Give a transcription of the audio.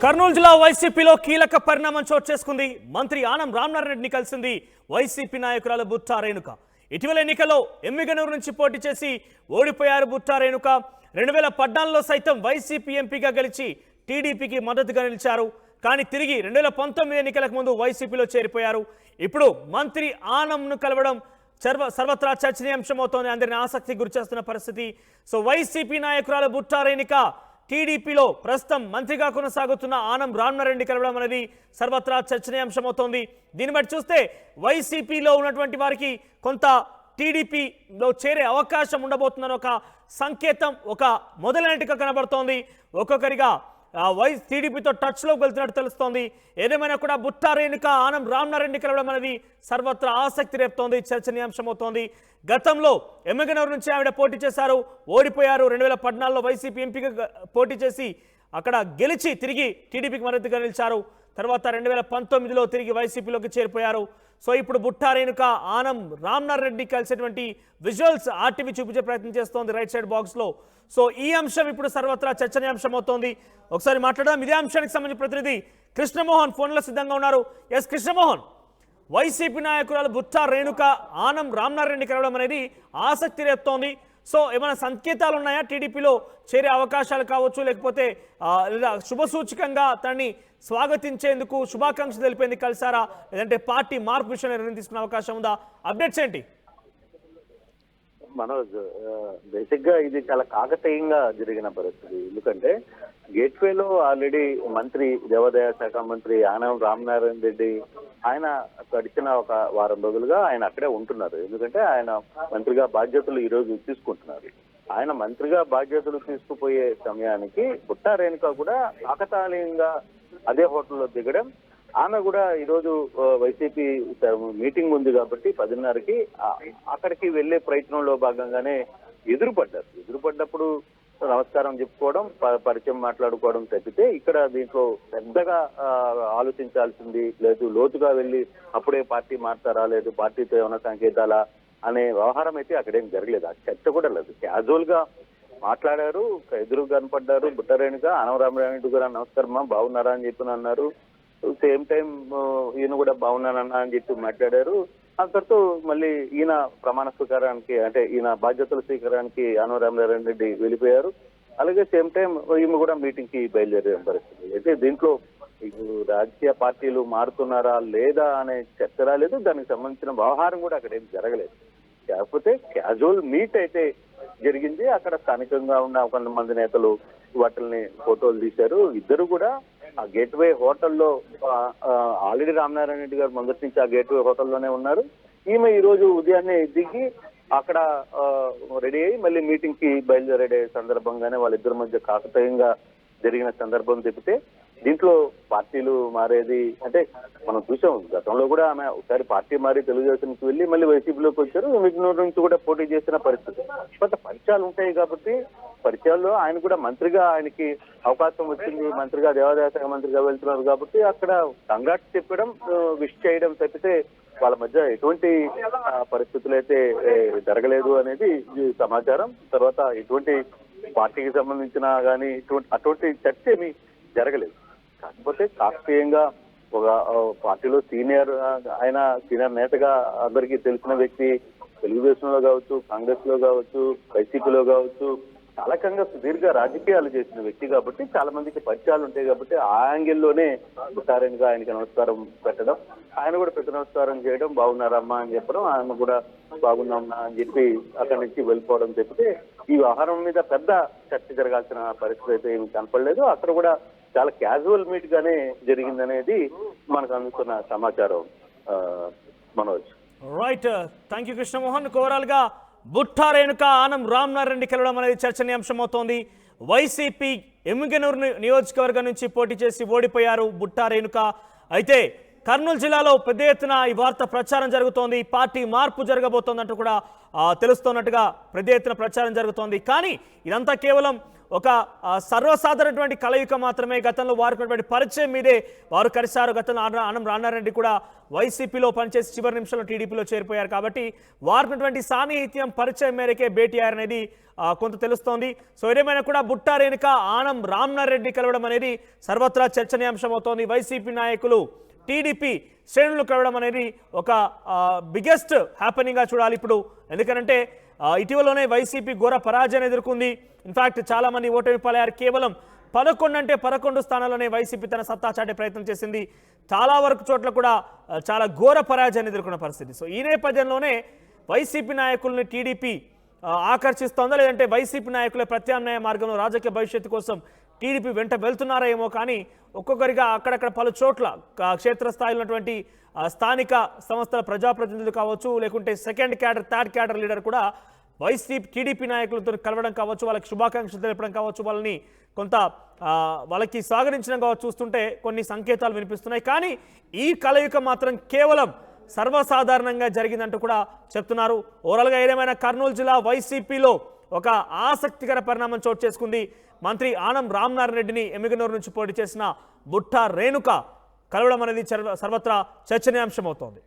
కర్నూలు జిల్లా వైసీపీలో కీలక పరిణామం చోటు చేసుకుంది. మంత్రి ఆనం రామనారాయణ రెడ్డిని కలిసింది వైసీపీ నాయకురాలు బుట్టా రేణుక. ఇటీవల ఎన్నికల్లో ఎమ్మిగనూరు నుంచి పోటీ చేసి ఓడిపోయారు బుట్టా రేణుక. 2014లో సైతం వైసీపీ ఎంపీగా గెలిచి టీడీపీకి మద్దతుగా నిలిచారు. కానీ తిరిగి 2019 ఎన్నికలకు ముందు వైసీపీలో చేరిపోయారు. ఇప్పుడు మంత్రి ఆనంను కలవడం సర్వత్రా చర్చనీయాంశమవుతోంది. అందరిని ఆసక్తి గురిచేస్తున్న పరిస్థితి. సో వైసీపీ నాయకురాలు బుట్టా రేణుక టీడీపీలో ప్రస్తుతం మంత్రిగా కొనసాగుతున్న ఆనం రామనారాయణ రెడ్డి కలవడం అనేది సర్వత్రా చర్చనీయాంశమవుతోంది. దీన్ని బట్టి చూస్తే వైసీపీలో ఉన్నటువంటి వారికి కొంత టీడీపీలో చేరే అవకాశం ఉండబోతుందని ఒక సంకేతం, ఒక మొదలైనట్టుగా కనబడుతోంది. ఒక్కొక్కరిగా టీడీపీతో టచ్లోకి వెళ్తున్నట్టు తెలుస్తోంది. ఏదేమైనా కూడా బుట్టా రేణుక ఆనం రామనారాయణ రెడ్డి కలవడం అనేది సర్వత్రా ఆసక్తి రేపుతోంది, చర్చనీయాంశమవుతోంది. గతంలో ఎమ్మిగనూరు నుంచి ఆవిడ పోటీ చేశారు, ఓడిపోయారు. 2014లో వైసీపీ ఎంపీగా పోటీ చేసి అక్కడ గెలిచి తిరిగి టీడీపీకి మద్దతుగా నిలిచారు. తర్వాత 2019లో తిరిగి వైసీపీలోకి చేరిపోయారు. సో ఇప్పుడు బుట్టా రేణుక ఆనం రామనారాయణ రెడ్డి కలిసేటువంటి విజువల్స్ ఆర్టీవీ చూపించే ప్రయత్నం చేస్తోంది రైట్ సైడ్ బాక్స్లో. సో ఈ అంశం ఇప్పుడు సర్వత్రా చర్చనీయాంశం అవుతోంది. ఒకసారి మాట్లాడదాం. ఇదే అంశానికి సంబంధించిన ప్రతినిధి కృష్ణమోహన్ ఫోన్లో సిద్ధంగా ఉన్నారు. ఎస్ కృష్ణమోహన్, వైసీపీ నాయకురాలు బుట్టా రేణుక ఆనం రామనారాయణ రెడ్డి కలవడం అనేది ఆసక్తి రేపుతోంది. సో ఏమైనా సంకేతాలు ఉన్నాయా? టీడీపీలో చేరే అవకాశాలు కావచ్చు, లేకపోతే లేదా శుభసూచకంగా తనని స్వాగతించేందుకు శుభాకాంక్షలు తెలిపేందుకు కలిసారా, లేదంటే పార్టీ మార్పు విషయంలో నిర్ణయం తీసుకునే అవకాశం ఉందా? అప్డేట్స్ ఏంటి? మనోజ్, బేసిక్ గా ఇది చాలా కాకతీయంగా జరిగిన పరిస్థితి. ఎందుకంటే గేట్వేలో ఆల్రెడీ మంత్రి దేవాదాయ శాఖ మంత్రి ఆనం రామనారాయణ రెడ్డి ఆయన గడిచిన ఒక వారం రోజులుగా ఆయన అక్కడే ఉంటున్నారు. ఎందుకంటే ఆయన మంత్రిగా బాధ్యతలు ఈ రోజు తీసుకుంటున్నారు. ఆయన మంత్రిగా బాధ్యతలు తీసుకుపోయే సమయానికి బుట్టా రేణుక కూడా కాకతాళీయంగా అదే హోటల్లో దిగడం, ఆమె కూడా ఈరోజు వైసీపీ మీటింగ్ ఉంది కాబట్టి 10:30కి అక్కడికి వెళ్లే ప్రయత్నంలో భాగంగానే ఎదురుపడ్డప్పుడు నమస్కారం చెప్పుకోవడం, పరిచయం మాట్లాడుకోవడం తప్పితే ఇక్కడ దీంట్లో పెద్దగా ఆలోచించాల్సింది లేదు. లోతుగా వెళ్ళి అప్పుడే పార్టీ మారుతారా, లేదు పార్టీతో ఏమైనా సంకేతాలా అనే వ్యవహారం అయితే అక్కడేం జరగలేదు. ఆ చర్చ కూడా లేదు. క్యాజువల్ గా మాట్లాడారు, ఎదురు కనపడ్డారు. బుట్టా రేణుక ఆనం రామనారాయణ రెడ్డి గారు నమస్కారమా, బాగున్నారా అని చెప్పి అన్నారు. సేమ్ టైం ఈయన కూడా బాగున్నానన్నా అని చెప్పి మాట్లాడారు. అంతటితో మళ్ళీ ఈయన ప్రమాణ స్వీకారానికి, అంటే ఈయన బాధ్యతల స్వీకారానికి ఆనం రామనారాయణ రెడ్డి వెళ్ళిపోయారు. అలాగే సేమ్ టైం ఈమె కూడా మీటింగ్ కి బయలుదేరే పరిస్థితి. అయితే దీంట్లో రాజకీయ పార్టీలు మారుతున్నారా లేదా అనే చర్చ రాలేదు. దానికి సంబంధించిన వ్యవహారం కూడా అక్కడ ఏం జరగలేదు. కాకపోతే క్యాజువల్ మీట్ అయితే జరిగింది. అక్కడ స్థానికంగా ఉన్న కొంతమంది నేతలు వాటిని ఫోటోలు తీశారు. ఇద్దరు కూడా ఆ గేట్వే హోటల్లో ఆల్రెడీ రామనారాయణ రెడ్డి గారు మొదటి నుంచి ఆ గేట్వే హోటల్లోనే ఉన్నారు. ఈమె ఈ రోజు ఉదయాన్నే దిగి అక్కడ రెడీ అయ్యి మళ్ళీ మీటింగ్ కి బయలుదేరే సందర్భంగానే వాళ్ళిద్దరి మధ్య కాకతాయంగా జరిగిన సందర్భం తప్పితే దీంట్లో పార్టీలు మారేది అంటే మనం చూసాం. గతంలో కూడా ఆమె ఒకసారి పార్టీ మారి తెలుగుదేశానికి వెళ్ళి మళ్ళీ వైసీపీలోకి వచ్చారు. ఎమ్మిగనూరు నుంచి కూడా పోటీ చేసిన పరిస్థితి. కొంత పరిచయాలు ఉంటాయి కాబట్టి పరిచయాల్లో ఆయన కూడా మంత్రిగా ఆయనకి అవకాశం వచ్చింది. మంత్రిగా దేవాదాయ శాఖ మంత్రిగా వెళ్తున్నారు కాబట్టి అక్కడ కంగ్రాట్స్ చెప్పడం, విష్ చేయడం తప్పితే వాళ్ళ మధ్య ఎటువంటి పరిస్థితులు అయితే జరగలేదు అనేది సమాచారం. తర్వాత ఎటువంటి పార్టీకి సంబంధించిన కానీ అటువంటి చర్చ ఏమీ జరగలేదు. కాకపోతే కాకతీయంగా ఒక పార్టీలో సీనియర్ నేతగా అందరికీ తెలిసిన వ్యక్తి, తెలుగుదేశంలో కావచ్చు, కాంగ్రెస్ లో కావచ్చు, వైసీపీలో కావచ్చు, చాలాకంగా సుదీర్ఘ రాజకీయాలు చేసిన వ్యక్తి కాబట్టి చాలా మందికి పరిచయాలు ఉంటాయి. కాబట్టి ఆ యాంగిల్లోనే బుట్టా రేణుక ఆయనకి నమస్కారం పెట్టడం, ఆయన కూడా ప్రతి నమస్కారం చేయడం, బాగున్నారమ్మా అని చెప్పడం, ఆయన కూడా బాగున్నామన్నా అని చెప్పి అక్కడి నుంచి వెళ్ళిపోవడం తప్పితే ఈ వ్యవహారం మీద పెద్ద చర్చ జరగాల్సిన పరిస్థితి అయితే ఏమి కనపడలేదు. అక్కడ కూడా చాలా క్యాజువల్ మీట్ గానే జరిగిందనేది మనకు అందుతున్న సమాచారం. Manoj, right, thank you Krishnamohan. Overall గా బుట్టా రేణుక ఆనం రామనారాయణ రెడ్డి కలవడం అనేది చర్చనీయాంశం అవుతోంది. వైసీపీ ఎమ్మిగనూరు నియోజకవర్గం నుంచి పోటీ చేసి ఓడిపోయారు బుట్టా రేణుక. అయితే కర్నూలు జిల్లాలో పెద్ద ఎత్తున ఈ వార్త ప్రచారం జరుగుతోంది. పార్టీ మార్పు జరగబోతోందంటూ కూడా తెలుస్తున్నట్టుగా పెద్ద ఎత్తున ప్రచారం జరుగుతోంది. కానీ ఇదంతా కేవలం ఒక సర్వసాధారణటువంటి కలయిక మాత్రమే. గతంలో వారికి ఉన్నటువంటి పరిచయం మీదే వారు కలిశారు. గతంలో ఆనం రామనారాయణ కూడా వైసీపీలో పనిచేసి చివరి నిమిషంలో టీడీపీలో చేరిపోయారు. కాబట్టి వారికి ఉన్నటువంటి సాన్నిహిత్యం పరిచయం మేరకే భేటీ అయ్యారనేది కొంత తెలుస్తోంది. సో ఏదేమైనా కూడా బుట్టా రేణుక ఆనం రామనారాయణ రెడ్డి కలవడం అనేది సర్వత్రా చర్చనీయాంశం అవుతోంది. వైసీపీ నాయకులు టీడీపీ శ్రేణులు కలవడం అనేది ఒక బిగ్గెస్ట్ హ్యాపెనింగ్గా చూడాలి ఇప్పుడు. ఎందుకంటే ఇటీవలనే వైసీపీ ఘోర పరాజయాన్ని ఎదుర్కొంది. ఇన్ఫాక్ట్ చాలా మంది ఓటమి పాలయ్యారు. కేవలం 11 స్థానాల్లోనే వైసీపీ తన సత్తా చాటే ప్రయత్నం చేసింది. చాలా వరకు చోట్ల కూడా చాలా ఘోర పరాజయాన్ని ఎదుర్కొన్న పరిస్థితి. సో ఈ నేపథ్యంలోనే వైసీపీ నాయకుల్ని టీడీపీ ఆకర్షిస్తోందా, లేదంటే వైసీపీ నాయకుల ప్రత్యామ్నాయ మార్గంలో రాజకీయ భవిష్యత్తు కోసం టీడీపీ వెంట వెళ్తున్నారా ఏమో. కానీ ఒక్కొక్కరిగా అక్కడక్కడ పలు చోట్ల క్షేత్రస్థాయిలో ఉన్నటువంటి స్థానిక సంస్థల ప్రజాప్రతినిధులు కావచ్చు, లేకుంటే second cadre third cadre leader కూడా వైసీపీ టీడీపీ నాయకులతో కలవడం కావచ్చు, వాళ్ళకి శుభాకాంక్షలు తెలపడం కావచ్చు, వాళ్ళని కొంత వాళ్ళకి స్వాగతించడం కావచ్చు చూస్తుంటే కొన్ని సంకేతాలు వినిపిస్తున్నాయి. కానీ ఈ కలయిక మాత్రం కేవలం సర్వసాధారణంగా జరిగిందంటూ కూడా చెప్తున్నారు. ఓవరాల్గా ఏదేమైనా కర్నూలు జిల్లా వైసీపీలో ఒక ఆసక్తికర పరిణామం చోటు చేసుకుంది. మంత్రి ఆనం రామనారాయణ రెడ్డిని ఎమ్మిగనూరు నుంచి పోటీ చేసిన బుట్టా రేణుక కలవడం అనేది సర్వత్రా చర్చనీయాంశం అవుతోంది.